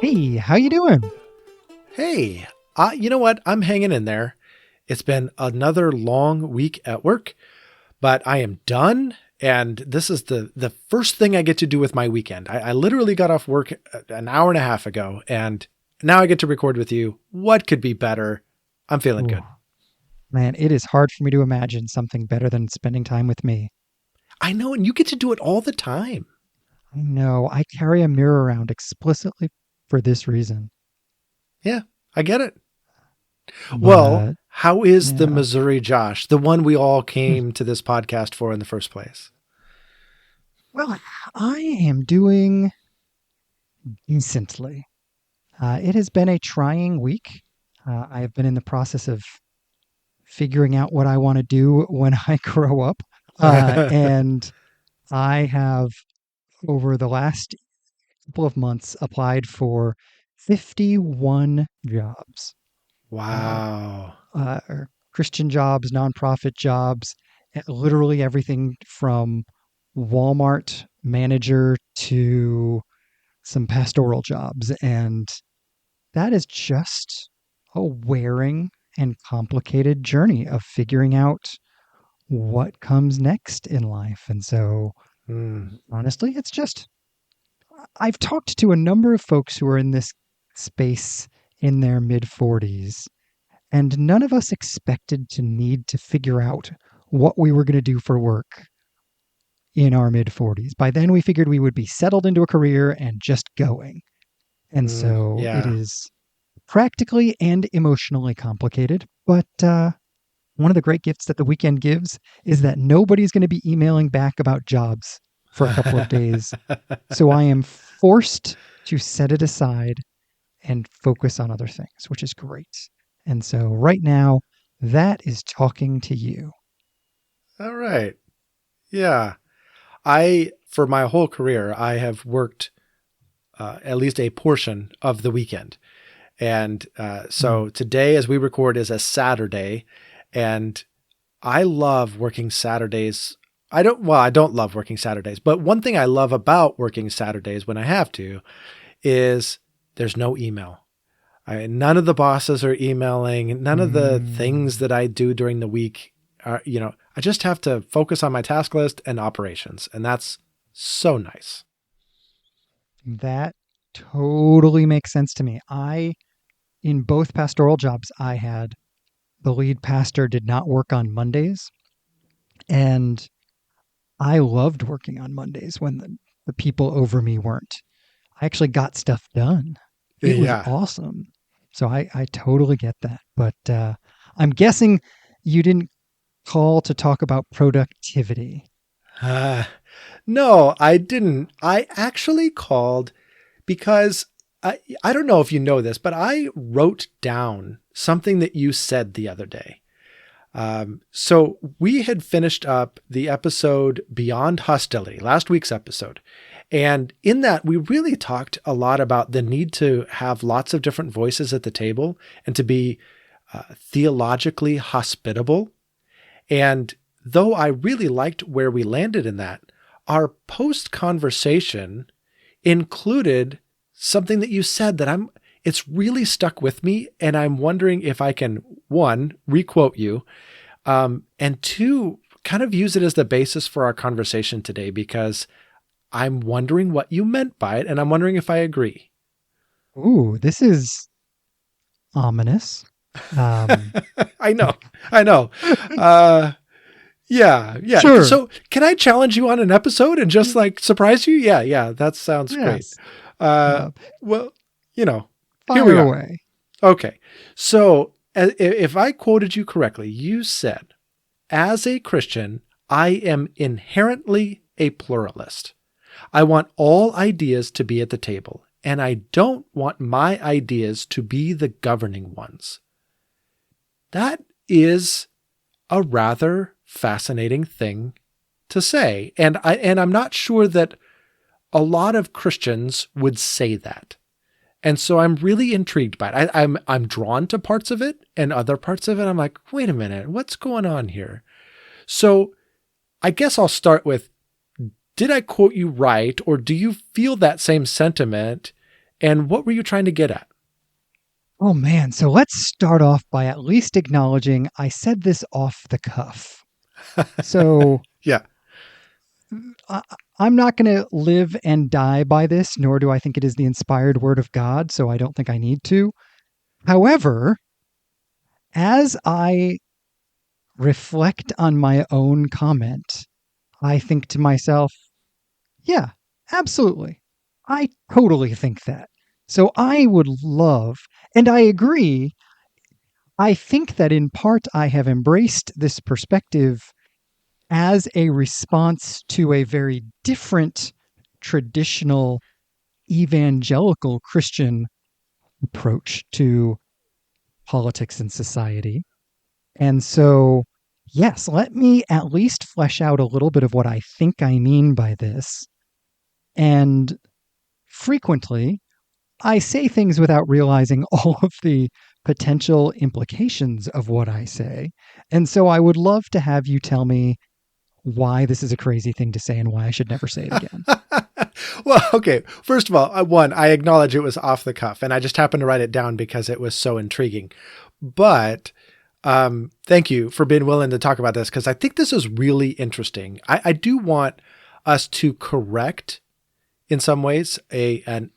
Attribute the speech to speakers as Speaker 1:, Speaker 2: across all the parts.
Speaker 1: Hey, how you doing?
Speaker 2: Hey, you know what? I'm hanging in there. It's been another long week at work, but I am done. And this is the first thing I get to do with my weekend. I literally got off work an hour and a half ago, and now I get to record with you. What could be better? I'm feeling good.
Speaker 1: Ooh, man, it is hard for me to imagine something better than spending time with me.
Speaker 2: I know, and you get to do it all the time.
Speaker 1: I know I carry a mirror around explicitly for this reason.
Speaker 2: Yeah, I get it. Well,
Speaker 1: But
Speaker 2: how is the
Speaker 1: yeah,
Speaker 2: Missouri Josh, the one we all came to this podcast for in the first place?
Speaker 1: well, I am doing decently. It has been a trying week. I have been in the process of figuring out what I want to do when I grow up. And I have, over the last couple of months, applied for 51 jobs, uh,
Speaker 2: Wow.
Speaker 1: Christian jobs, nonprofit jobs, literally everything from Walmart manager to some pastoral jobs. And that is just a wearing and complicated journey of figuring out what comes next in life. And so,
Speaker 2: Hmm.
Speaker 1: honestly, I've talked to a number of folks who are in this space in their mid 40s, and none of us expected to need to figure out what we were going to do for work in our mid 40s. By then, we figured we would be settled into a career and just going. And so it
Speaker 2: Yeah.
Speaker 1: is practically and emotionally complicated. But one of the great gifts that the weekend gives is that nobody's going to be emailing back about jobs for a couple of days. So I am forced to set it aside and focus on other things, which is great. And so right now, that is talking to you.
Speaker 2: All right. Yeah. For my whole career, I have worked at least a portion of the weekend. And
Speaker 1: Mm.
Speaker 2: so today, as we record, is a Saturday. And I love working Saturdays. I don't love working Saturdays, but one thing I love about working Saturdays when I have to is there's no email. None of the bosses are emailing. None of the things
Speaker 1: Mm.
Speaker 2: that I do during the week are, I just have to focus on my task list and operations. And that's so nice.
Speaker 1: That totally makes sense to me. In both pastoral jobs I had, the lead pastor did not work on Mondays. And I loved working on Mondays when the people over me weren't. I actually got stuff done. It was
Speaker 2: Yeah.
Speaker 1: awesome. So I totally get that. But I'm guessing you didn't call to talk about productivity.
Speaker 2: Uh, no, I didn't. I actually called because I don't know if you know this, but I wrote down something that you said the other day. So we had finished up the episode Beyond Hostility, last week's episode. And in that, we really talked a lot about the need to have lots of different voices at the table and to be theologically hospitable. And though I really liked where we landed in that, our post conversation included something that you said that it's really stuck with me. And I'm wondering if I can, one, requote you, and two, kind of use it as the basis for our conversation today, because I'm wondering what you meant by it. And I'm wondering if I agree.
Speaker 1: Ooh, this is ominous. Um,
Speaker 2: I know. I know. Uh, yeah. Yeah.
Speaker 1: sure.
Speaker 2: So can I challenge you on an episode and just like surprise you? Yeah. Yeah. That sounds great.
Speaker 1: Yes.
Speaker 2: Uh,
Speaker 1: Uh,
Speaker 2: well, you know, here we
Speaker 1: Fire
Speaker 2: are.
Speaker 1: away.
Speaker 2: Okay. So if I quoted you correctly, you said, as a Christian, I am inherently a pluralist. I want all ideas to be at the table, and I don't want my ideas to be the governing ones. That is a rather fascinating thing to say. And I'm not sure that a lot of Christians would say that. And so I'm really intrigued by it. I'm drawn to parts of it, and other parts of it I'm like, wait a minute, what's going on here? So I guess I'll start with, did I quote you right, or do you feel that same sentiment? And what were you trying to get at?
Speaker 1: Oh man, so let's start off by at least acknowledging I said this off the cuff. So
Speaker 2: Yeah.
Speaker 1: I, I'm not going to live and die by this, nor do I think it is the inspired word of God, so I don't think I need to. However, as I reflect on my own comment, I think to myself, yeah, absolutely. I totally think that. So I would love, and I agree, I think that in part I have embraced this perspective as a response to a very different traditional evangelical Christian approach to politics and society. And so, yes, let me at least flesh out a little bit of what I think I mean by this. And frequently, I say things without realizing all of the potential implications of what I say. And so I would love to have you tell me why this is a crazy thing to say and why I should never say it again.
Speaker 2: Well, okay. First of all, one, I acknowledge it was off the cuff, and I just happened to write it down because it was so intriguing. But thank you for being willing to talk about this, because I think this is really interesting. I do want us to correct, in some ways, a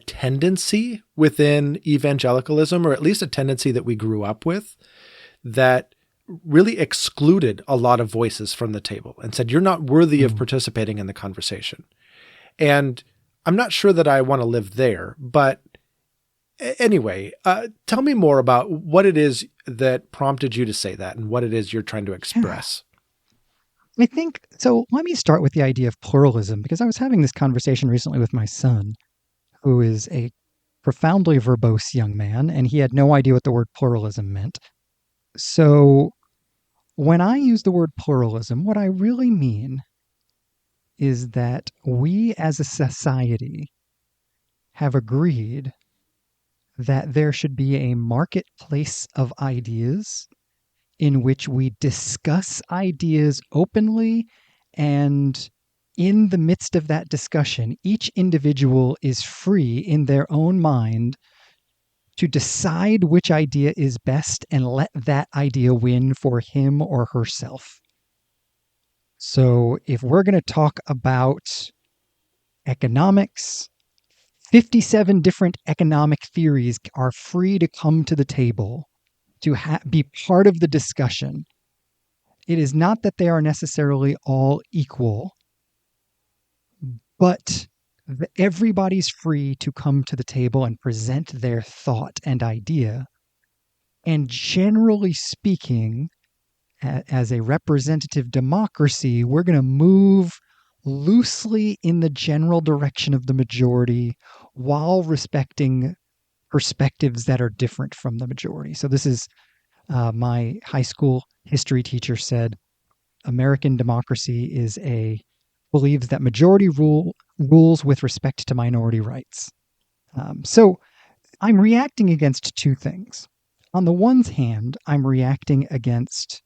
Speaker 2: tendency within evangelicalism, or at least a tendency that we grew up with, that really excluded a lot of voices from the table and said, you're not worthy of participating in the conversation. And I'm not sure that I want to live there, but anyway, tell me more about what it is that prompted you to say that and what it is you're trying to express.
Speaker 1: I think so. Let me start with the idea of pluralism, because I was having this conversation recently with my son, who is a profoundly verbose young man, and he had no idea what the word pluralism meant. So when I use the word pluralism, what I really mean is that we as a society have agreed that there should be a marketplace of ideas in which we discuss ideas openly, and in the midst of that discussion, each individual is free in their own mind to decide which idea is best and let that idea win for him or herself. So if we're going to talk about economics, 57 different economic theories are free to come to the table to be part of the discussion. It is not that they are necessarily all equal, but everybody's free to come to the table and present their thought and idea. And generally speaking, as a representative democracy, we're going to move loosely in the general direction of the majority while respecting perspectives that are different from the majority. So this is my high school history teacher said, American democracy believes that majority rules with respect to minority rights. So I'm reacting against two things. On the one hand, I'm reacting against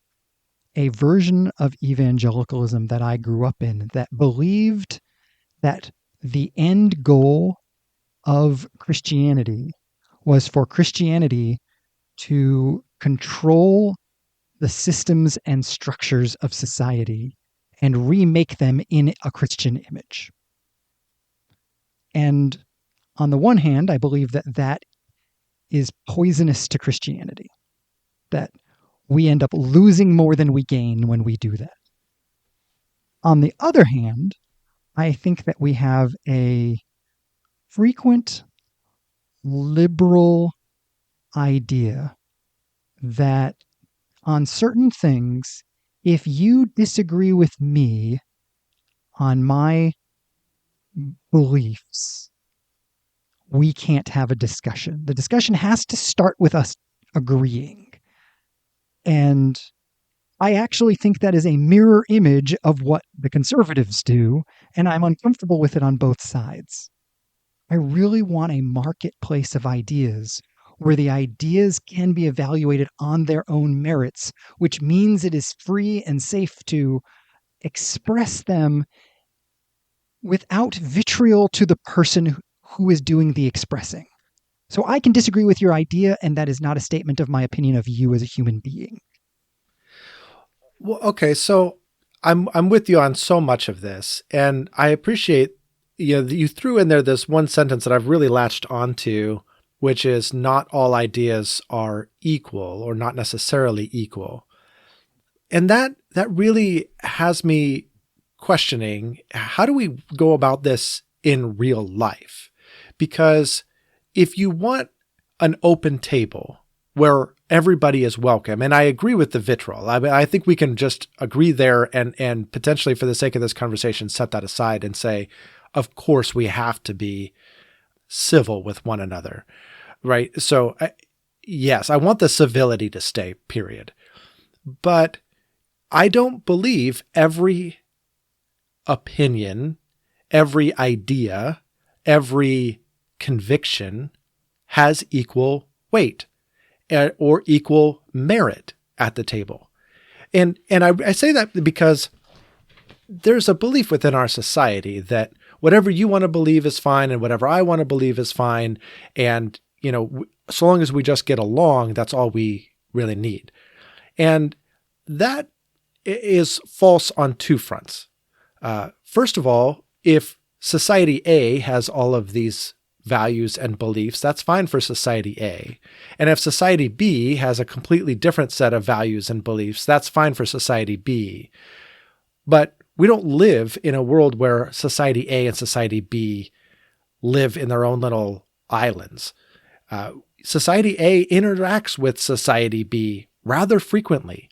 Speaker 1: a version of evangelicalism that I grew up in that believed that the end goal of Christianity was for Christianity to control the systems and structures of society and remake them in a Christian image. And on the one hand, I believe that that is poisonous to Christianity, that we end up losing more than we gain when we do that. On the other hand, I think that we have a frequent liberal idea that on certain things, if you disagree with me on my beliefs, we can't have a discussion. The discussion has to start with us agreeing. And I actually think that is a mirror image of what the conservatives do, and I'm uncomfortable with it on both sides. I really want a marketplace of ideas where the ideas can be evaluated on their own merits, which means it is free and safe to express them without vitriol to the person who is doing the expressing. So I can disagree with your idea, and that is not a statement of my opinion of you as a human being.
Speaker 2: Well, okay, so I'm with you on so much of this, and I appreciate you threw in there this one sentence that I've really latched onto, which is not all ideas are equal or not necessarily equal. And that really has me questioning, how do we go about this in real life? Because if you want an open table where everybody is welcome, and I agree with the vitriol. I mean, I think we can just agree there and potentially, for the sake of this conversation, set that aside and say, of course, we have to be civil with one another, right? So, yes, I want the civility to stay, period. But I don't believe every opinion, every idea, every conviction has equal weight or equal merit at the table. And I say that because there's a belief within our society that whatever you want to believe is fine and whatever I want to believe is fine. And, so long as we just get along, that's all we really need. And that is false on two fronts. First of all, if society A has all of these values and beliefs, that's fine for society A. And if society B has a completely different set of values and beliefs, that's fine for society B. But we don't live in a world where society A and society B live in their own little islands. Society A interacts with society B rather frequently.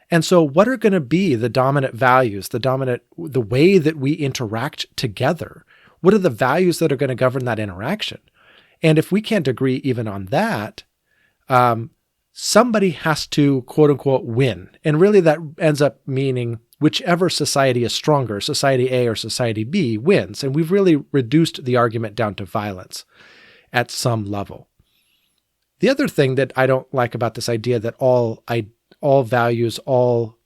Speaker 2: And so what are going to be the dominant values, the way that we interact together? What are the values that are going to govern that interaction? And if we can't agree even on that, somebody has to, quote unquote, win. And really that ends up meaning whichever society is stronger, society A or society B, wins. And we've really reduced the argument down to violence at some level. The other thing that I don't like about this idea that all values, all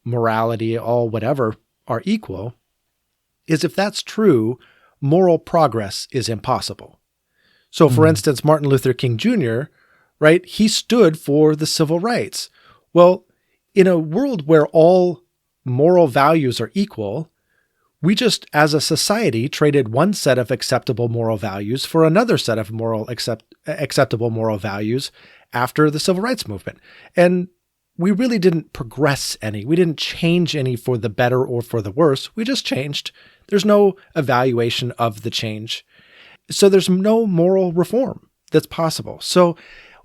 Speaker 2: morality, all whatever are equal is if that's true, moral progress is impossible. So for instance, Martin Luther King Jr., right, he stood for the civil rights. Well, in a world where all moral values are equal, we just, as a society, traded one set of acceptable moral values for another set of acceptable moral values after the civil rights movement. And we really didn't progress any. We didn't change any for the better or for the worse. We just changed. There's no evaluation of the change. So there's no moral reform that's possible. So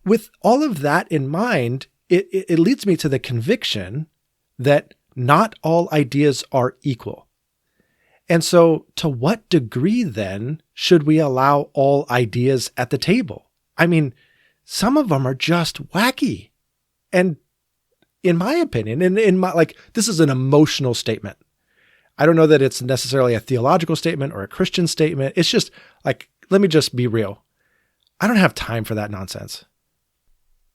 Speaker 2: with all of that in mind, it leads me to the conviction that not all ideas are equal. And so to what degree then should we allow all ideas at the table? I mean, some of them are just wacky. And in my opinion, this is an emotional statement. I don't know that it's necessarily a theological statement or a Christian statement. It's just like, let me just be real. I don't have time for that nonsense.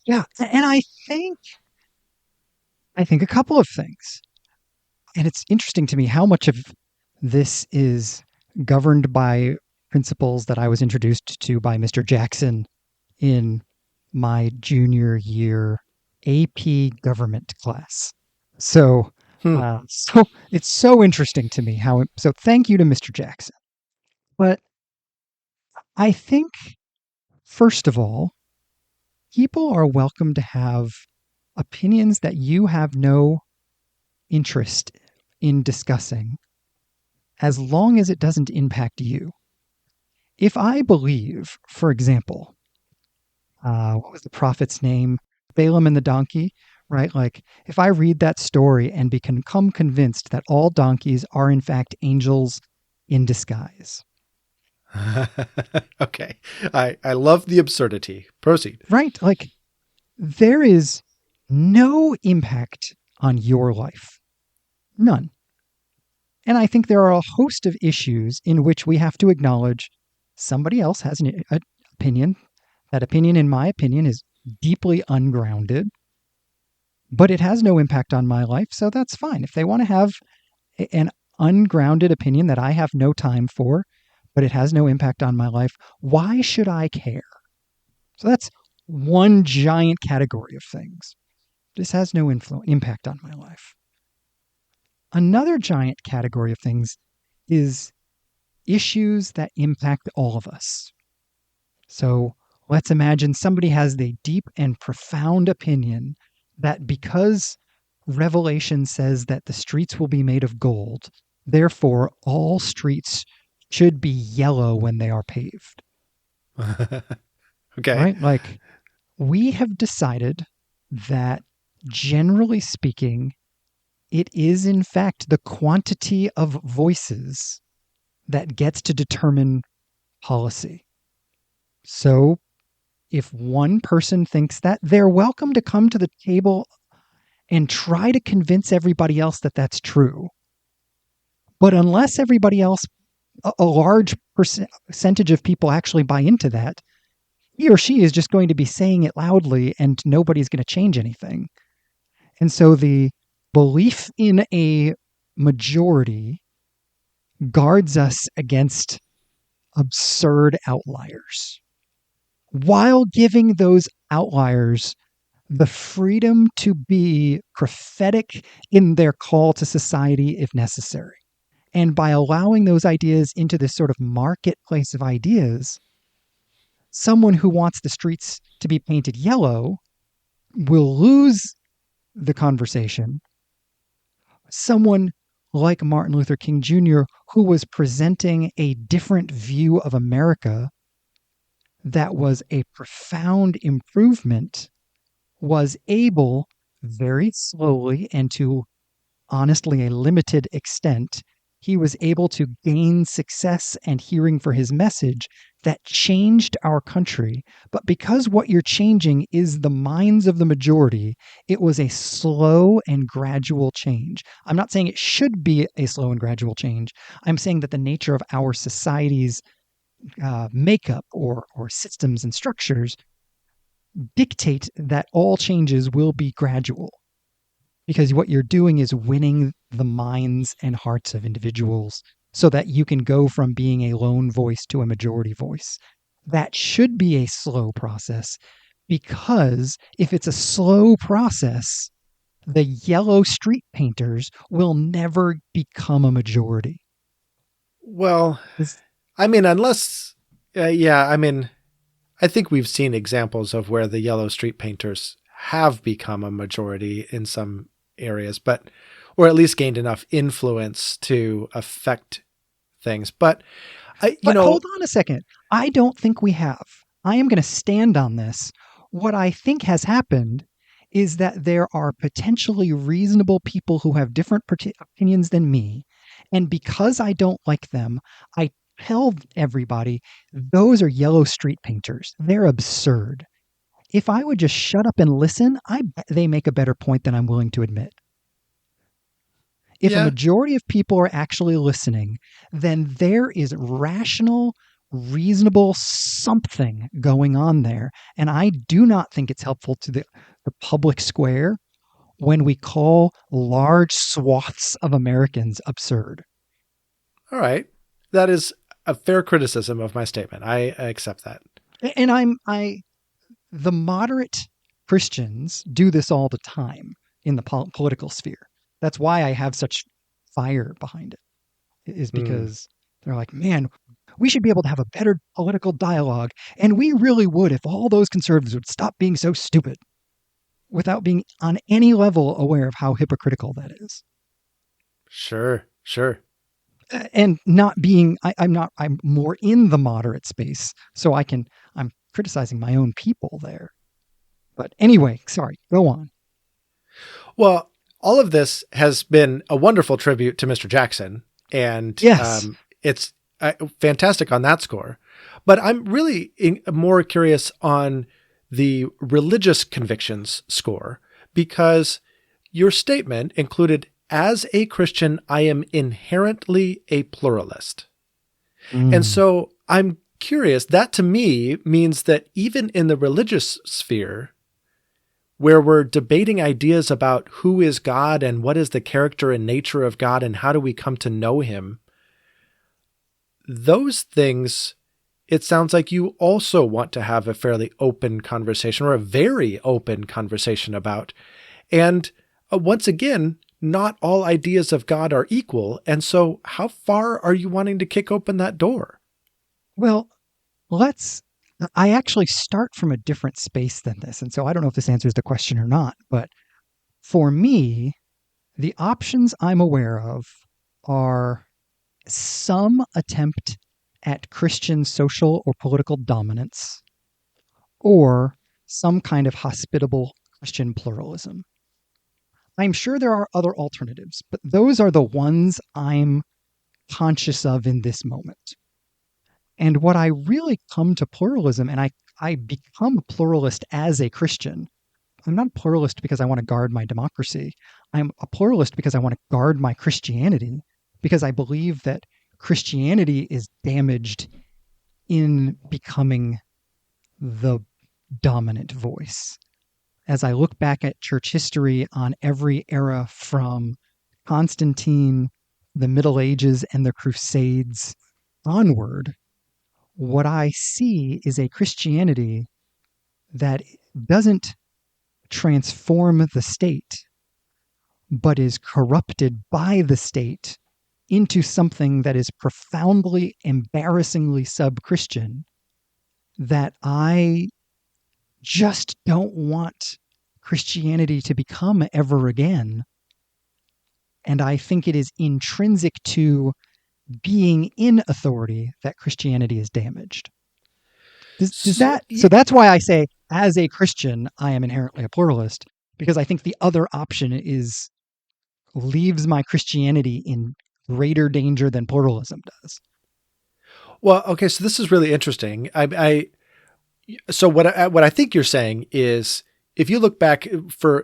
Speaker 1: Yeah. And I think a couple of things. And it's interesting to me how much of this is governed by principles that I was introduced to by Mr. Jackson in my junior year AP government class. So it's so interesting to me so thank you to Mr. Jackson. But I think, first of all, people are welcome to have opinions that you have no interest in discussing as long as it doesn't impact you. If I believe, for example, what was the prophet's name? Balaam and the donkey, right? Like if I read that story and become convinced that all donkeys are in fact angels in disguise.
Speaker 2: Okay. I love the absurdity. Proceed.
Speaker 1: Right? Like there is no impact on your life. None. And I think there are a host of issues in which we have to acknowledge somebody else has an opinion. That opinion, in my opinion, is deeply ungrounded, but it has no impact on my life. So that's fine. If they want to have an ungrounded opinion that I have no time for, but it has no impact on my life. Why should I care? So that's one giant category of things. This has no impact on my life. Another giant category of things is issues that impact all of us. So let's imagine somebody has the deep and profound opinion that because Revelation says that the streets will be made of gold, therefore all streets should be yellow when they are paved.
Speaker 2: Okay.
Speaker 1: Right? Like, we have decided that, generally speaking, it is in fact the quantity of voices that gets to determine policy. So if one person thinks that, they're welcome to come to the table and try to convince everybody else that that's true. But unless everybody else, a large percentage of people actually buy into that, he or she is just going to be saying it loudly and nobody's going to change anything. And so the belief in a majority guards us against absurd outliers, while giving those outliers the freedom to be prophetic in their call to society if necessary. And by allowing those ideas into this sort of marketplace of ideas, someone who wants the streets to be painted yellow will lose the conversation. Someone like Martin Luther King Jr., who was presenting a different view of America that was a profound improvement, was able very slowly and to honestly a limited extent, he was able to gain success and hearing for his message that changed our country. But because what you're changing is the minds of the majority, it was a slow and gradual change. I'm not saying it should be a slow and gradual change. I'm saying that the nature of our society's makeup or systems and structures dictate that all changes will be gradual, because what you're doing is winning the minds and hearts of individuals so that you can go from being a lone voice to a majority voice. That should be a slow process, because if it's a slow process, the yellow street painters will never become a majority.
Speaker 2: Well,
Speaker 1: This,
Speaker 2: I mean, unless, yeah, I mean, I think we've seen examples of where the yellow street painters have become a majority in some areas, but, or at least gained enough influence to affect things. But
Speaker 1: but hold on a second. I don't think we have. I am going to stand on this. What I think has happened is that there are potentially reasonable people who have different opinions than me. And because I don't like them, I tell everybody those are yellow street painters. They're absurd. If I would just shut up and listen, I bet they make a better point than I'm willing to admit. If a
Speaker 2: yeah,
Speaker 1: majority of people are actually listening, then there is rational, reasonable something going on there. And I do not think it's helpful to the public square when we call large swaths of Americans absurd.
Speaker 2: all right. That is a fair criticism of my statement. I accept that.
Speaker 1: And the moderate Christians do this all the time in the political sphere. That's why I have such fire behind it, is
Speaker 2: Hmm.
Speaker 1: because they're like, man, we should be able to have a better political dialogue. And we really would if all those conservatives would stop being so stupid, without being on any level aware of how hypocritical that is.
Speaker 2: Sure, sure.
Speaker 1: And not being, I'm more in the moderate space. So I'm criticizing my own people there. But anyway, sorry, go on.
Speaker 2: Well, all of this has been a wonderful tribute to Mr. Jackson, and
Speaker 1: Yes.
Speaker 2: it's fantastic on that score. But I'm really more curious on the religious convictions score, because your statement included, as a Christian, I am inherently a pluralist. And
Speaker 1: Mm.
Speaker 2: so I'm curious, that to me means that even in the religious sphere, where we're debating ideas about who is God and what is the character and nature of God and how do we come to know him, those things, it sounds like you also want to have a fairly open conversation or a very open conversation about. And once again, not all ideas of God are equal. And so how far are you wanting to kick open that door?
Speaker 1: Well, I actually start from a different space than this. And so I don't know if this answers the question or not, but for me, the options I'm aware of are some attempt at Christian social or political dominance, or some kind of hospitable Christian pluralism. I'm sure there are other alternatives, but those are the ones I'm conscious of in this moment. And what I really come to pluralism, and I become a pluralist as a Christian. I'm not a pluralist because I want to guard my democracy. I'm a pluralist because I want to guard my Christianity, because I believe that Christianity is damaged in becoming the dominant voice. As I look back at church history on every era from Constantine, the Middle Ages, and the Crusades onward, what I see is a Christianity that doesn't transform the state, but is corrupted by the state into something that is profoundly, embarrassingly sub-Christian, that I just don't want Christianity to become ever again. And I think it is intrinsic to being in authority that Christianity is damaged. So that's why I say, as a Christian, I am inherently a pluralist, because I think the other option leaves my Christianity in greater danger than pluralism does.
Speaker 2: Well, okay, so this is really interesting. So what I think you're saying is, if you look back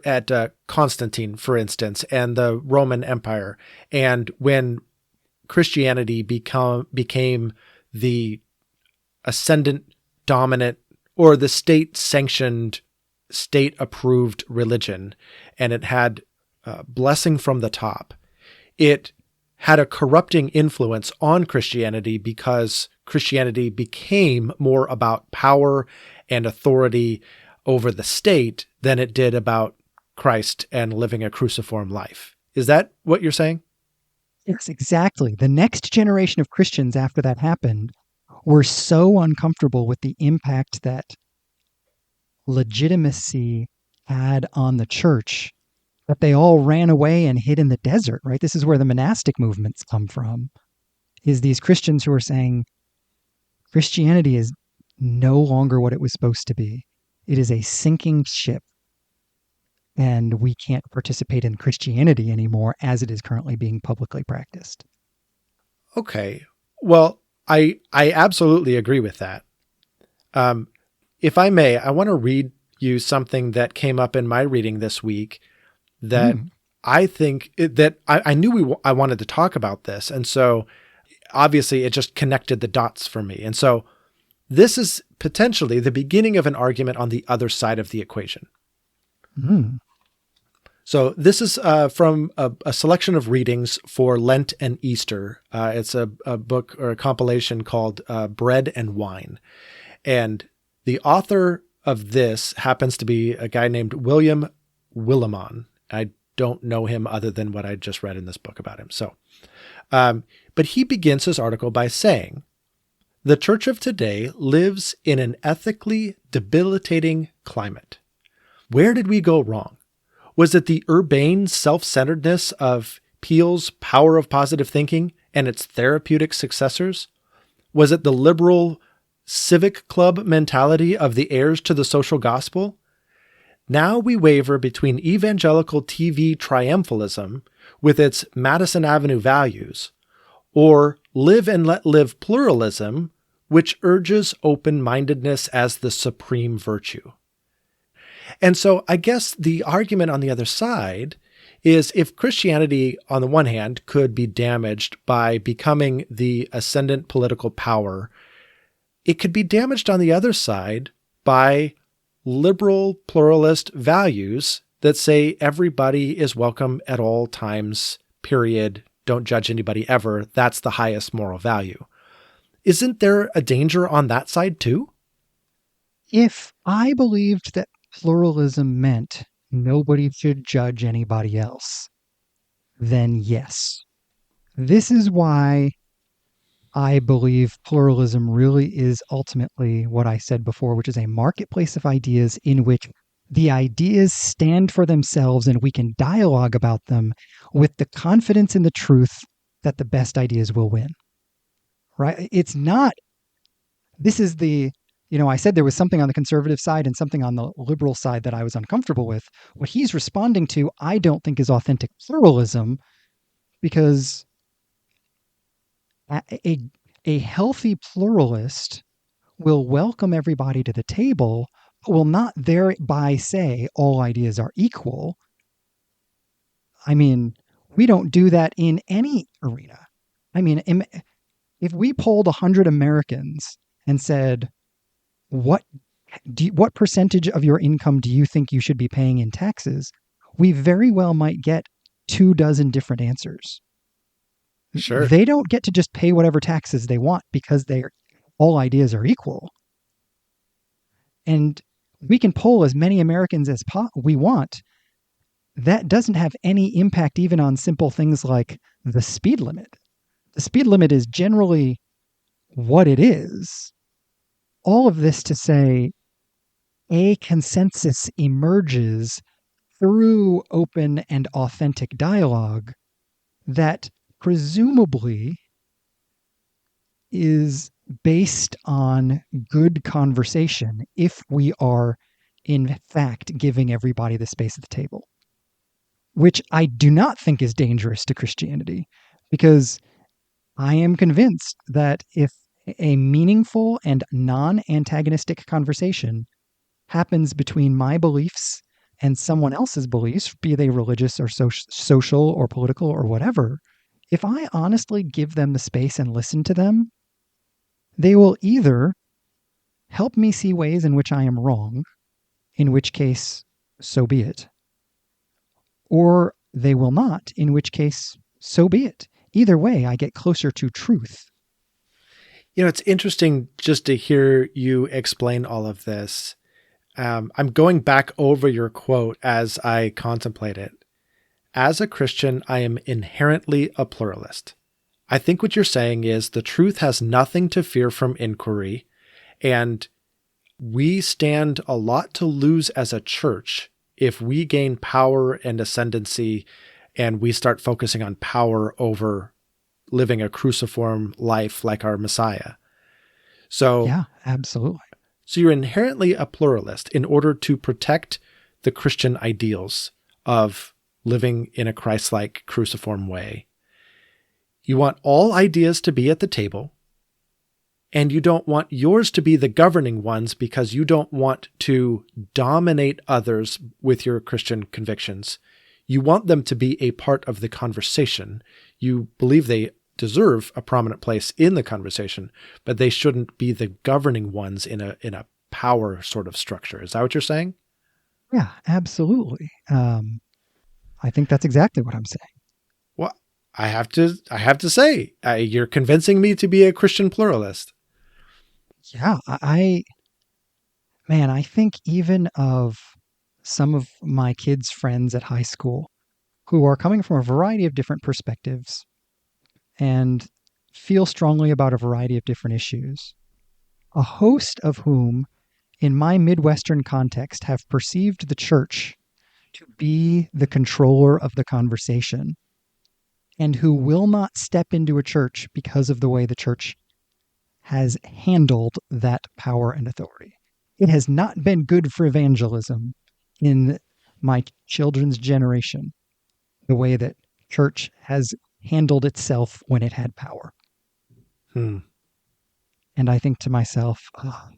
Speaker 2: at Constantine, for instance, and the Roman Empire, and when Christianity became the ascendant, dominant, or the state-sanctioned, state-approved religion, and it had blessing from the top, it had a corrupting influence on Christianity because Christianity became more about power and authority over the state than it did about Christ and living a cruciform life. Is that what you're saying?
Speaker 1: Yes, exactly. The next generation of Christians after that happened were so uncomfortable with the impact that legitimacy had on the church that they all ran away and hid in the desert, right? This is where the monastic movements come from, is these Christians who are saying Christianity is no longer what it was supposed to be. It is a sinking ship, and we can't participate in Christianity anymore as it is currently being publicly practiced.
Speaker 2: Okay. Well, I absolutely agree with that. If I may, I want to read you something that came up in my reading this week that I think that I knew I wanted to talk about this. And so obviously it just connected the dots for me. And so this is potentially the beginning of an argument on the other side of the equation. So this is from a selection of readings for Lent and Easter. It's a book or a compilation called Bread and Wine. And the author of this happens to be a guy named William Willimon. I don't know him other than what I just read in this book about him. So, but he begins his article by saying, "The church of today lives in an ethically debilitating climate. Where did we go wrong? Was it the urbane self-centeredness of Peel's power of positive thinking and its therapeutic successors? Was it the liberal civic club mentality of the heirs to the social gospel? Now we waver between evangelical TV triumphalism with its Madison Avenue values, or live and let live pluralism, which urges open-mindedness as the supreme virtue." And so I guess the argument on the other side is, if Christianity, on the one hand, could be damaged by becoming the ascendant political power, it could be damaged on the other side by liberal pluralist values that say everybody is welcome at all times, period. Don't judge anybody ever. That's the highest moral value. Isn't there a danger on that side too?
Speaker 1: If I believed that pluralism meant nobody should judge anybody else, then yes. This is why I believe pluralism really is ultimately what I said before, which is a marketplace of ideas in which the ideas stand for themselves and we can dialogue about them with the confidence in the truth that the best ideas will win. Right? It's not, this is the, I said there was something on the conservative side and something on the liberal side that I was uncomfortable with. What he's responding to, I don't think is authentic pluralism because a, a healthy pluralist will welcome everybody to the table, but will not thereby say all ideas are equal. I mean, we don't do that in any arena. I mean, if we polled 100 Americans and said, what what percentage of your income do you think you should be paying in taxes? We very well might get 24 different answers.
Speaker 2: Sure.
Speaker 1: They don't get to just pay whatever taxes they want because all ideas are equal. And we can poll as many Americans as we want. That doesn't have any impact even on simple things like the speed limit. The speed limit is generally what it is. All of this to say a consensus emerges through open and authentic dialogue that presumably is based on good conversation if we are, in fact, giving everybody the space at the table, which I do not think is dangerous to Christianity, because I am convinced that if a meaningful and non-antagonistic conversation happens between my beliefs and someone else's beliefs, be they religious or social or political or whatever, if I honestly give them the space and listen to them, they will either help me see ways in which I am wrong, in which case, so be it, or they will not, in which case, so be it. Either way, I get closer to truth.
Speaker 2: It's interesting just to hear you explain all of this. I'm going back over your quote as I contemplate it. As a Christian, I am inherently a pluralist. I think what you're saying is the truth has nothing to fear from inquiry, and we stand a lot to lose as a church if we gain power and ascendancy and we start focusing on power over living a cruciform life like our Messiah.
Speaker 1: Yeah, absolutely.
Speaker 2: So you're inherently a pluralist in order to protect the Christian ideals of living in a Christ-like cruciform way. You want all ideas to be at the table, and you don't want yours to be the governing ones because you don't want to dominate others with your Christian convictions. You want them to be a part of the conversation. You believe they deserve a prominent place in the conversation, but they shouldn't be the governing ones in a power sort of structure. Is that what you're saying?
Speaker 1: Yeah, absolutely. I think that's exactly what I'm saying.
Speaker 2: Well, I have to say, you're convincing me to be a Christian pluralist.
Speaker 1: Yeah, I think even of some of my kids' friends at high school who are coming from a variety of different perspectives and feel strongly about a variety of different issues, a host of whom, in my Midwestern context, have perceived the church to be the controller of the conversation and who will not step into a church because of the way the church has handled that power and authority. It has not been good for evangelism in my children's generation, the way that church has handled itself when it had power.
Speaker 2: Hmm.
Speaker 1: And I think to myself, oh,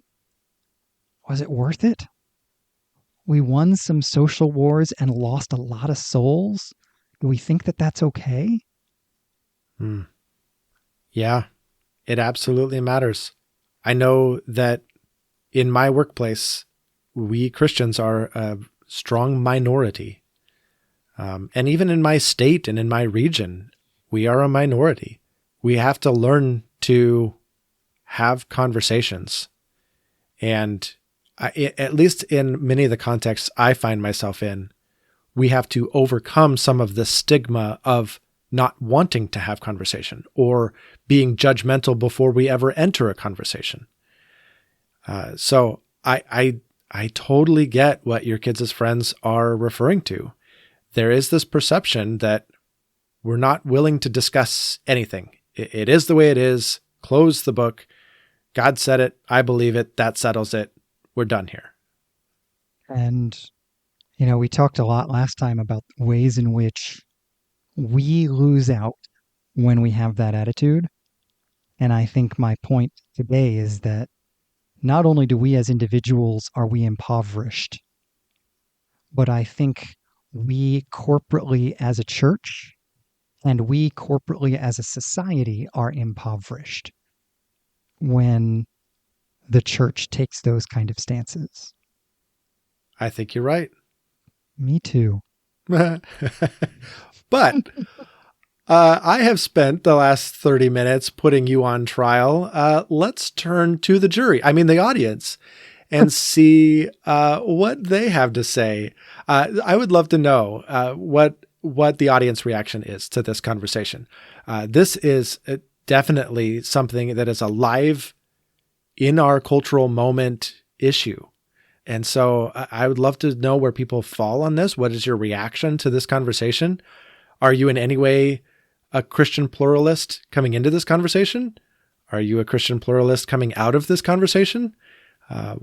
Speaker 1: was it worth it? We won some social wars and lost a lot of souls. Do we think that that's okay?
Speaker 2: Hmm. Yeah, it absolutely matters. I know that in my workplace, we Christians are a strong minority. And even in my state and in my region, we are a minority. We have to learn to have conversations. And at least in many of the contexts I find myself in, we have to overcome some of the stigma of not wanting to have conversation or being judgmental before we ever enter a conversation. So I totally get what your kids' friends are referring to. There is this perception that we're not willing to discuss anything. It is the way it is. Close the book. God said it. I believe it. That settles it. We're done here.
Speaker 1: And, we talked a lot last time about ways in which we lose out when we have that attitude. And I think my point today is that not only do we as individuals are we impoverished, but I think we corporately as a church and we corporately as a society are impoverished when the church takes those kind of stances.
Speaker 2: I think you're right.
Speaker 1: Me too.
Speaker 2: But I have spent the last 30 minutes putting you on trial. Let's turn to the jury, the audience, and see what they have to say. I would love to know what the audience reaction is to this conversation. This is definitely something that is a live, in our cultural moment issue. And so I would love to know where people fall on this. What is your reaction to this conversation? Are you in any way a Christian pluralist coming into this conversation? Are you a Christian pluralist coming out of this conversation?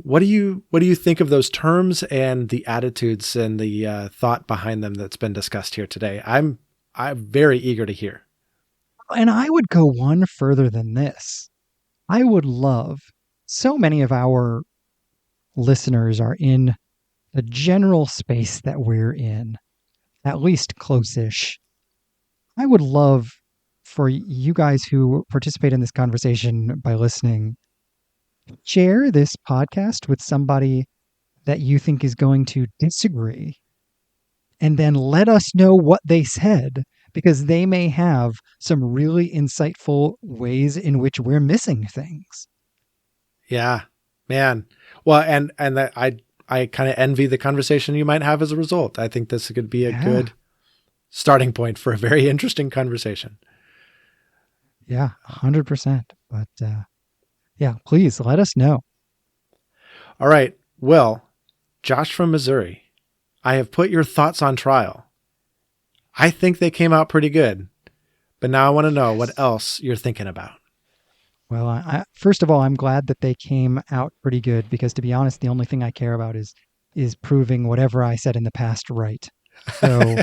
Speaker 2: What do you think of those terms and the attitudes and the thought behind them that's been discussed here today? I'm very eager to hear.
Speaker 1: And I would go one further than this. I would love, so many of our listeners are in the general space that we're in, at least close-ish. I would love for you guys who participate in this conversation by listening, share this podcast with somebody that you think is going to disagree, and then let us know what they said, because they may have some really insightful ways in which we're missing things.
Speaker 2: Yeah, man. Well, and that I kind of envy the conversation you might have as a result. I think this could be a good starting point for a very interesting conversation.
Speaker 1: Yeah, 100%. But please let us know.
Speaker 2: All right. Well, Josh from Missouri, I have put your thoughts on trial. I think they came out pretty good, but now I want to know what else you're thinking about.
Speaker 1: Well, first of all, I'm glad that they came out pretty good, because to be honest, the only thing I care about is proving whatever I said in the past right. So,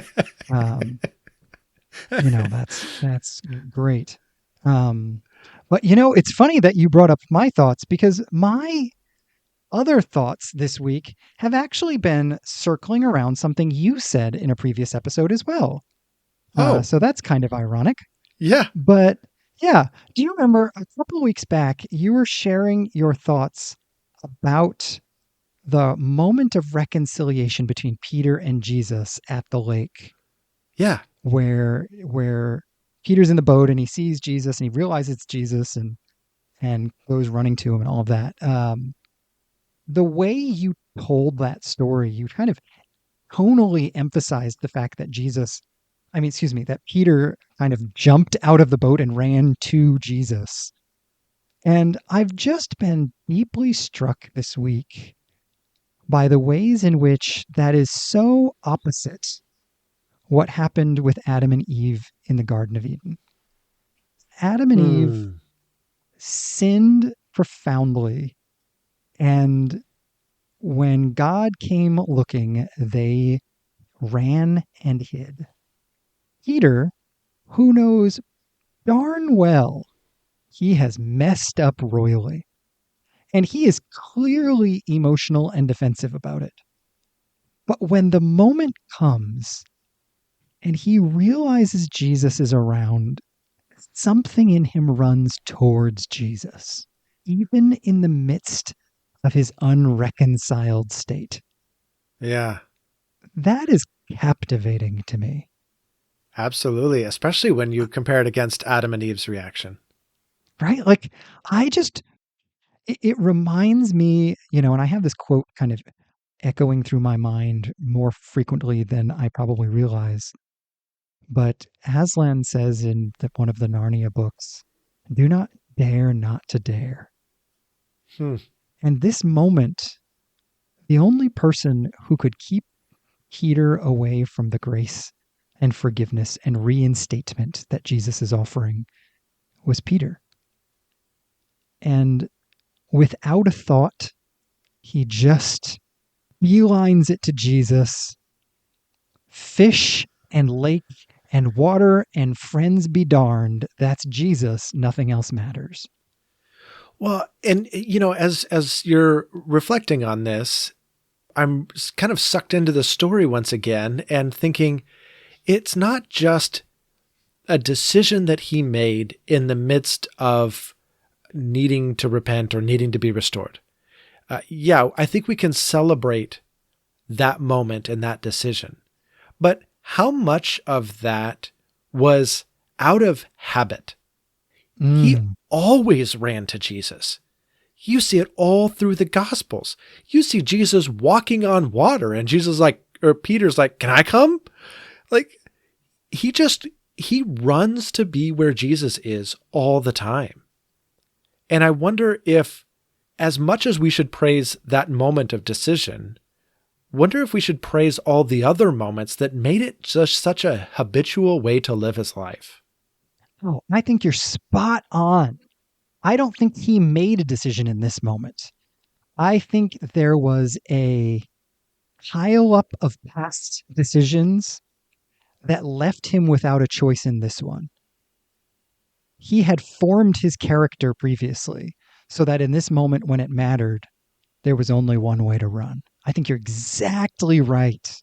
Speaker 1: that's great. But it's funny that you brought up my thoughts, because my other thoughts this week have actually been circling around something you said in a previous episode as well. So that's kind of ironic.
Speaker 2: Yeah.
Speaker 1: But yeah, do you remember a couple of weeks back, you were sharing your thoughts about the moment of reconciliation between Peter and Jesus at the lake?
Speaker 2: Yeah.
Speaker 1: Where Peter's in the boat and he sees Jesus and he realizes it's Jesus and goes running to him and all of that. The way you told that story, you kind of tonally emphasized the fact that that Peter kind of jumped out of the boat and ran to Jesus. And I've just been deeply struck this week by the ways in which that is so opposite what happened with Adam and Eve in the Garden of Eden. Adam and Eve sinned profoundly, and when God came looking, they ran and hid. Peter, who knows darn well he has messed up royally, and he is clearly emotional and defensive about it. But when the moment comes and he realizes Jesus is around, something in him runs towards Jesus, even in the midst of his unreconciled state.
Speaker 2: Yeah,
Speaker 1: That is captivating to me.
Speaker 2: absolutely. Especially when you compare it against Adam and Eve's reaction.
Speaker 1: Right? Like, I just, it reminds me, and I have this quote kind of echoing through my mind more frequently than I probably realize. But Aslan says in one of the Narnia books, do not dare not to dare.
Speaker 2: Hmm.
Speaker 1: And this moment, the only person who could keep Peter away from the grace and forgiveness and reinstatement that Jesus is offering was Peter. And without a thought, he just beelines it to Jesus. Fish and lake and water and friends be darned. That's Jesus. Nothing else matters.
Speaker 2: Well, and as you're reflecting on this, I'm kind of sucked into the story once again and thinking it's not just a decision that he made in the midst of needing to repent or needing to be restored. Yeah, I think we can celebrate that moment and that decision. But how much of that was out of habit? He
Speaker 1: Mm.
Speaker 2: always ran to Jesus. You see it all through the Gospels. You see Jesus walking on water, and Peter's like, "Can I come?" Like, he runs to be where Jesus is all the time. And I wonder if, as much as we should praise that moment of decision, wonder if we should praise all the other moments that made it just such a habitual way to live his life.
Speaker 1: Oh, I think you're spot on. I don't think he made a decision in this moment. I think there was a pile up of past decisions that left him without a choice in this one. He had formed his character previously so that in this moment when it mattered, there was only one way to run. I think you're exactly right.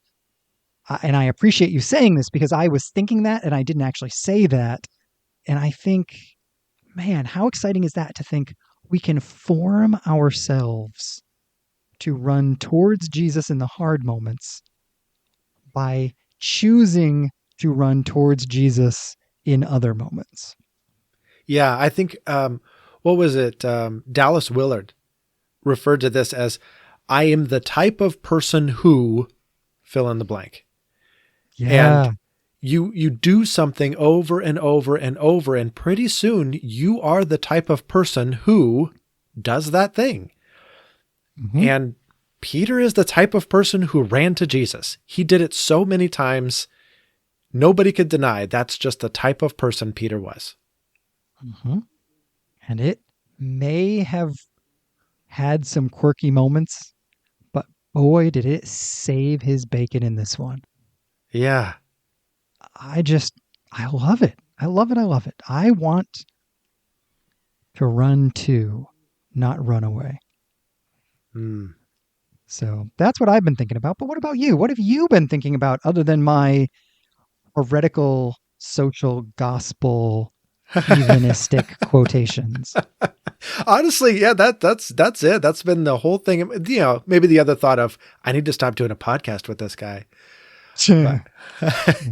Speaker 1: And I appreciate you saying this because I was thinking that and I didn't actually say that. And I think, man, how exciting is that to think we can form ourselves to run towards Jesus in the hard moments by choosing to run towards Jesus in other moments.
Speaker 2: Yeah, I think, what was it? Dallas Willard referred to this as, I am the type of person who fill in the blank.
Speaker 1: Yeah.
Speaker 2: And you do something over and over and over, and pretty soon you are the type of person who does that thing.
Speaker 1: Mm-hmm.
Speaker 2: And Peter is the type of person who ran to Jesus. He did it so many times. Nobody could deny that's just the type of person Peter was.
Speaker 1: Mm-hmm. And it may have had some quirky moments, but boy, did it save his bacon in this one.
Speaker 2: Yeah.
Speaker 1: I love it. I love it. I love it. I want to run to, not run away.
Speaker 2: Mm.
Speaker 1: So that's what I've been thinking about. But what about you? What have you been thinking about other than my heretical social gospel heathenistic quotations?
Speaker 2: Honestly, yeah, that's it. That's been the whole thing. Maybe the other thought of, I need to stop doing a podcast with this guy. But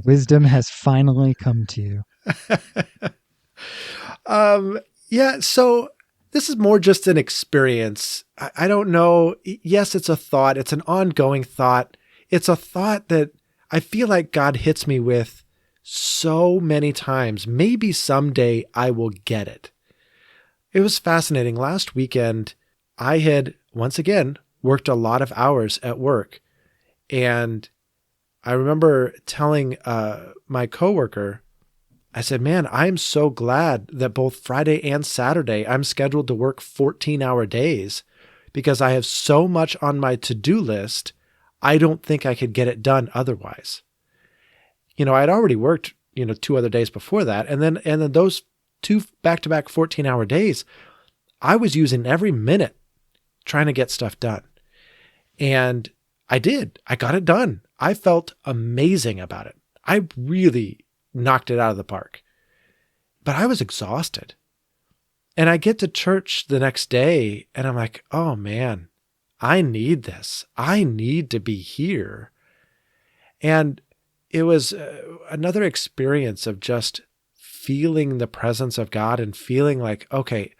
Speaker 1: Wisdom has finally come to you.
Speaker 2: Yeah, so this is more just an experience. I don't know. Yes, it's a thought. It's an ongoing thought. It's a thought that I feel like God hits me with so many times. Maybe someday I will get it. It was fascinating. Last weekend, I had, once again, worked a lot of hours at work. And I remember telling my coworker, I said, man, I'm so glad that both Friday and Saturday I'm scheduled to work 14-hour days because I have so much on my to-do list, I don't think I could get it done otherwise. I'd already worked, 2 other days before that. And then those 2 back-to-back 14-hour days, I was using every minute trying to get stuff done. And I did. I got it done. I felt amazing about it. I really knocked it out of the park. But I was exhausted. And I get to church the next day and I'm like, oh man, I need this. I need to be here. And it was another experience of just feeling the presence of God and feeling like, okay,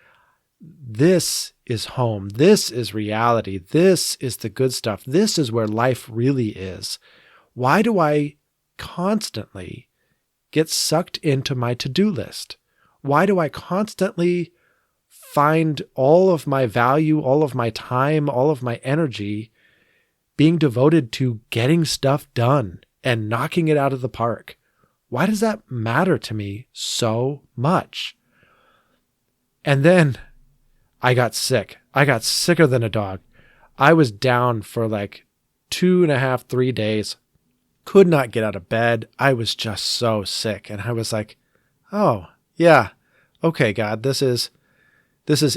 Speaker 2: this is home. This is reality. This is the good stuff. This is where life really is. Why do I constantly get sucked into my to-do list? Why do I constantly find all of my value, all of my time, all of my energy being devoted to getting stuff done and knocking it out of the park? Why does that matter to me so much? And then I got sick. I got sicker than a dog. I was down for like 2.5, 3 days. Could not get out of bed. I was just so sick. And I was like, oh, yeah. Okay, God, this is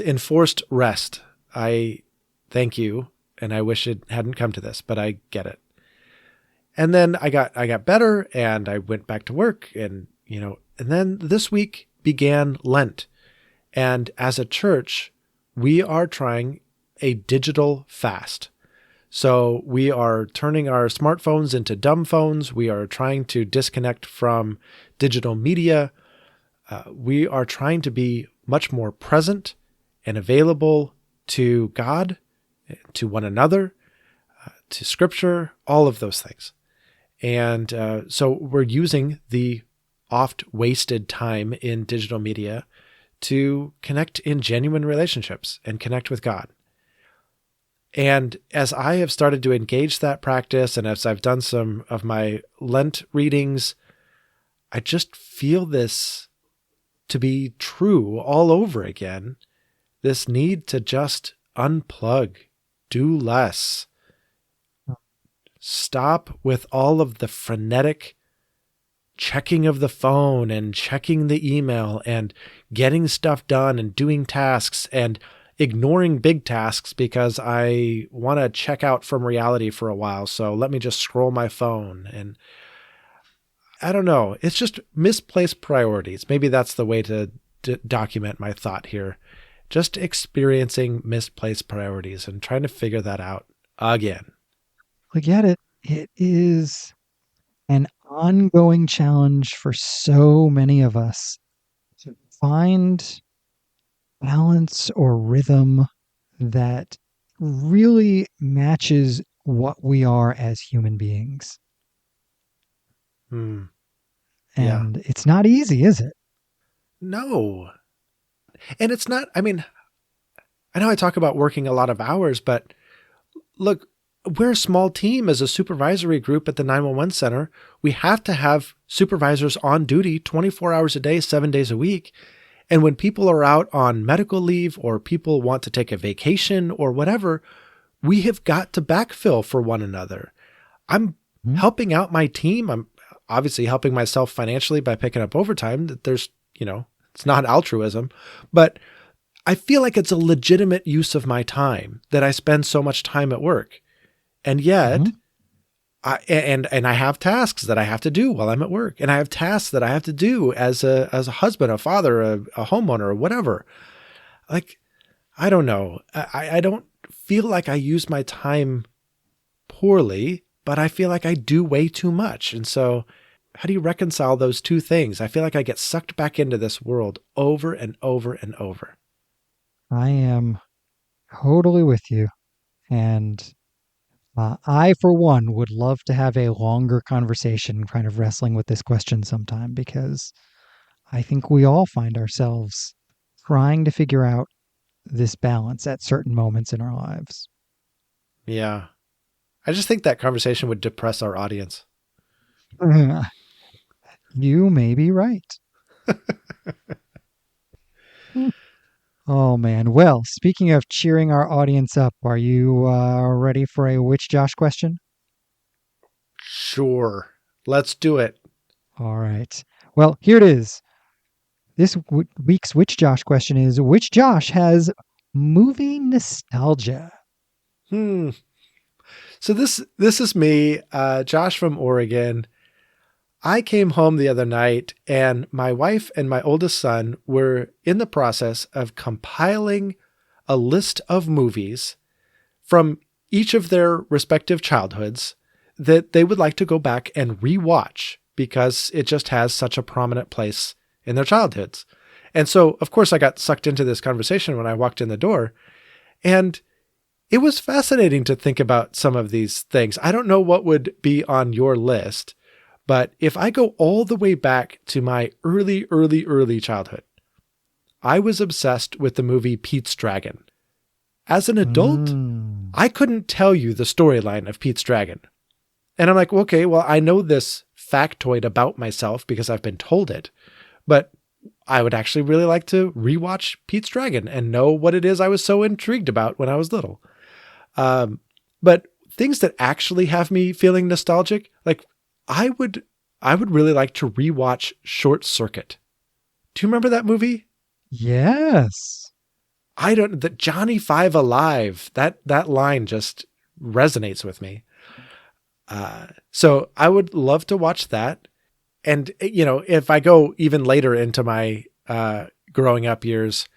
Speaker 2: enforced rest. I thank you. And I wish it hadn't come to this, but I get it. And then I got better and I went back to work and then this week began Lent. And as a church, we are trying a digital fast. So we are turning our smartphones into dumb phones. We are trying to disconnect from digital media. We are trying to be much more present and available to God, to one another, to Scripture, all of those things. And so we're using the oft wasted time in digital media to connect in genuine relationships and connect with God. And as I have started to engage that practice, and as I've done some of my Lent readings, I just feel this to be true all over again. This need to just unplug, do less, stop with all of the frenetic checking of the phone and checking the email and getting stuff done and doing tasks and ignoring big tasks because I want to check out from reality for a while. So let me just scroll my phone. And I don't know. It's just misplaced priorities. Maybe that's the way to document my thought here. Just experiencing misplaced priorities and trying to figure that out again.
Speaker 1: I get it. It is an ongoing challenge for so many of us to find balance or rhythm that really matches what we are as human beings.
Speaker 2: Yeah.
Speaker 1: And it's not easy, is it?
Speaker 2: No. And it's not, I mean, I know I talk about working a lot of hours, but look, we're a small team as a supervisory group at the 911 center. We have to have supervisors on duty 24 hours a day, 7 days a week. And when people are out on medical leave or people want to take a vacation or whatever, we have got to backfill for one another. I'm helping out my team. I'm obviously helping myself financially by picking up overtime. There's, it's not altruism, but I feel like it's a legitimate use of my time that I spend so much time at work. And yet, I have tasks that I have to do while I'm at work, and I have tasks that I have to do as a husband, a father, a homeowner, or whatever. Like, I don't know. I don't feel like I use my time poorly, but I feel like I do way too much. And so, how do you reconcile those two things? I feel like I get sucked back into this world over and over and over.
Speaker 1: I am totally with you, and I, for one, would love to have a longer conversation kind of wrestling with this question sometime, because I think we all find ourselves trying to figure out this balance at certain moments in our lives.
Speaker 2: Yeah. I just think that conversation would depress our audience.
Speaker 1: You may be right. Oh, man. Well, speaking of cheering our audience up, are you ready for a Which Josh question?
Speaker 2: Sure. Let's do it.
Speaker 1: All right. Well, here it is. This week's Which Josh question is, which Josh has movie nostalgia?
Speaker 2: So this is me, Josh from Oregon. I came home the other night and my wife and my oldest son were in the process of compiling a list of movies from each of their respective childhoods that they would like to go back and rewatch because it just has such a prominent place in their childhoods. And so, of course, I got sucked into this conversation when I walked in the door, and it was fascinating to think about some of these things. I don't know what would be on your list, but if I go all the way back to my early childhood, I was obsessed with the movie Pete's Dragon. As an adult, I couldn't tell you the storyline of Pete's Dragon. And I'm like, okay, well, I know this factoid about myself because I've been told it, but I would actually really like to rewatch Pete's Dragon and know what it is I was so intrigued about when I was little. But things that actually have me feeling nostalgic, like I would really like to rewatch Short Circuit. Do you remember that movie?
Speaker 1: Yes.
Speaker 2: The Johnny Five Alive, that line just resonates with me. So I would love to watch that. And, if I go even later into my growing up years,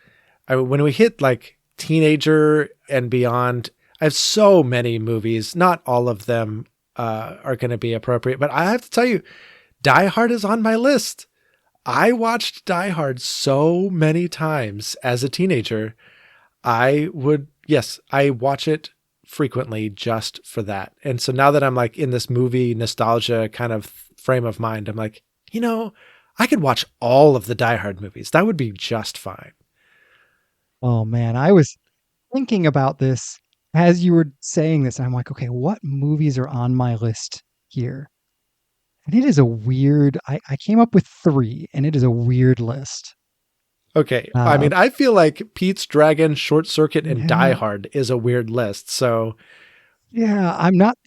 Speaker 2: when we hit like teenager and beyond, I have so many movies. Not all of them are going to be appropriate, but I have to tell you, Die Hard is on my list. I watched Die Hard so many times as a teenager. I watch it frequently just for that. And so now that I'm like in this movie nostalgia kind of frame of mind, I'm like, I could watch all of the Die Hard movies. That would be just fine.
Speaker 1: Oh man, I was thinking about this as you were saying this. I'm like, okay, what movies are on my list here? And it is a weird, I came up with 3, and it is a weird list.
Speaker 2: Okay. I feel like Pete's Dragon, Short Circuit, and Die Hard is a weird list. So
Speaker 1: yeah,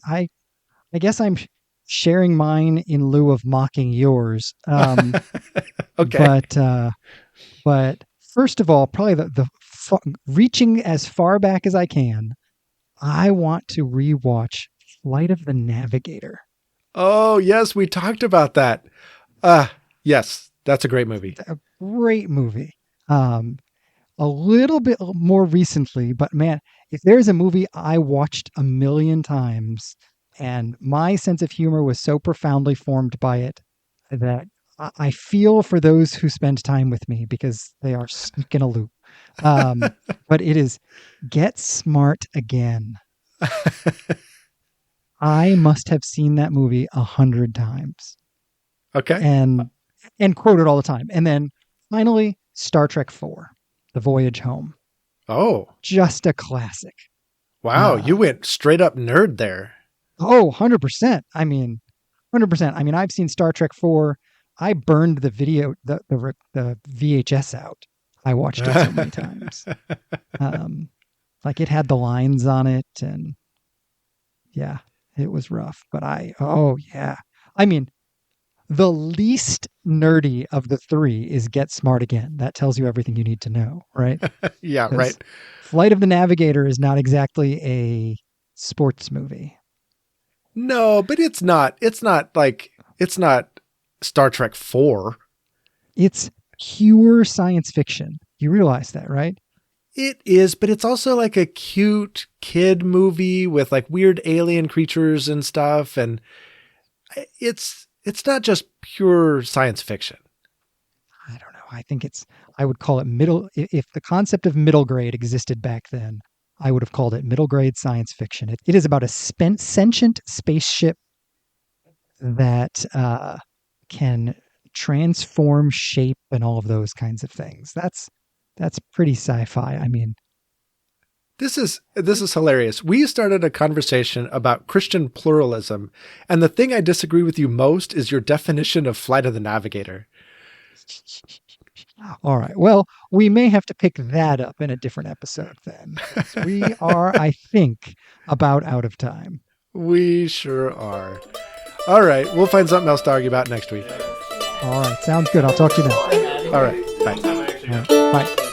Speaker 1: I guess I'm sharing mine in lieu of mocking yours.
Speaker 2: okay.
Speaker 1: But first of all, probably reaching as far back as I can, I want to rewatch Flight of the Navigator.
Speaker 2: Oh, yes, we talked about that. Yes, that's a great movie.
Speaker 1: A great movie. A little bit more recently, but man, if there's a movie I watched a million times and my sense of humor was so profoundly formed by it that I feel for those who spend time with me because they are stuck in a loop. But it is Get Smart Again. I must have seen that movie 100 times.
Speaker 2: Okay.
Speaker 1: And quote it all the time. And then finally, Star Trek IV, The Voyage Home.
Speaker 2: Oh.
Speaker 1: Just a classic.
Speaker 2: Wow, you went straight up nerd there.
Speaker 1: Oh, 100%. I mean, 100%. I mean, I've seen Star Trek 4. I burned the VHS out. I watched it so many times. Like it had the lines on it, and yeah, it was rough. But I mean, the least nerdy of the 3 is Get Smart Again. That tells you everything you need to know, right?
Speaker 2: Yeah, right.
Speaker 1: Flight of the Navigator is not exactly a sports movie.
Speaker 2: No, but it's not Star Trek 4.
Speaker 1: It's pure science fiction. You realize that, right?
Speaker 2: It is, but it's also like a cute kid movie with like weird alien creatures and stuff. And it's not just pure science fiction.
Speaker 1: I don't know. I would call it middle. If the concept of middle grade existed back then, I would have called it middle grade science fiction. It is about a sentient spaceship that can transform shape and all of those kinds of things. That's pretty sci-fi. I mean,
Speaker 2: this is hilarious. We started a conversation about Christian pluralism, and the thing I disagree with you most is your definition of Flight of the Navigator.
Speaker 1: All right. Well, we may have to pick that up in a different episode then. We are, I think, about out of time.
Speaker 2: We sure are. All right. We'll find something else to argue about next week.
Speaker 1: All right. Sounds good. I'll talk to you then.
Speaker 2: All right. Bye.
Speaker 1: All right, bye.